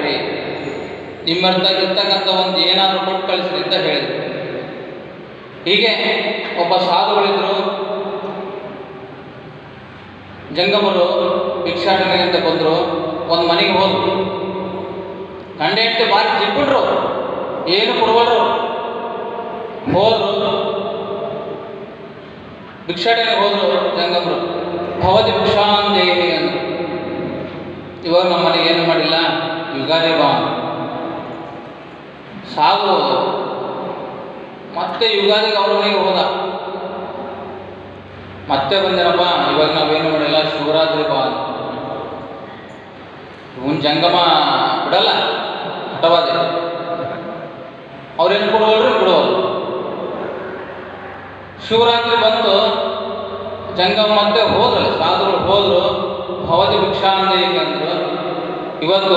ಕಳಿಸ್ರಿ, ನಿಮ್ಮರ್ತಕ್ಕಂಥ ಒಂದು ಏನಾದರೂ ಕೊಟ್ಟು ಕಳಿಸ್ರಿ ಅಂತ ಹೇಳಿದರು. ಹೀಗೆ ಒಬ್ಬ ಸಾಧುಗಳಿದ್ರು. ಜಂಗಮರು ಭಿಕ್ಷಾಟನೆ ಅಂತ ಬಂದರು. ಒಂದು ಮನೆಗೆ ಹೋದರು. ಗಂಡ ಹೆಂಡತಿ ಭಾರಿ ಜಿಟ್ಬಿಟ್ರು, ಏನು ಕೊಡುವರು. ಹೋದರು, ಭಿಕ್ಷಾಟನೆಗೆ ಹೋದರು ಜಂಗಮರು. ಭವತಿ ಭಿಕ್ಷಾಂದೇಹಿ ಅಂದರು. ಇವಾಗ ನಮ್ಮ ಮನೆಗೆ ಏನು ಮಾಡಿಲ್ಲ, ಯುಗಾದಿ ಬಾ. ಸಾಧು ಮತ್ತೆ ಯುಗಾದಿಗೆ ಅವ್ರ ಮನೆಗೆ ಹೋದ. ಮತ್ತೆ ಬಂದೇನಪ್ಪ, ಇವಾಗ ನಾವೇನು ಮಾಡಿಲ್ಲ, ಶಿವರಾತ್ರಿ ಬಾ. ಇವನ್ ಜಂಗಮ ಬಿಡಲ್ಲ, ಹಠವಾದೆ. ಅವ್ರೇನು ಕೊಡುವಲ್ರಿ, ಬಿಡುವಲ್ಲ. ಶಿವರಾತ್ರಿ ಬಂತು, ಜಂಗಮ ಮತ್ತೆ ಹೋದ್ರಲ್ಲ, ಸಾಧುಗಳು ಹೋದ್ರು. ಭವತಿ ಭಿಕ್ಷಾಂದೇಹಿ ಅಂದರು. ಇವತ್ತು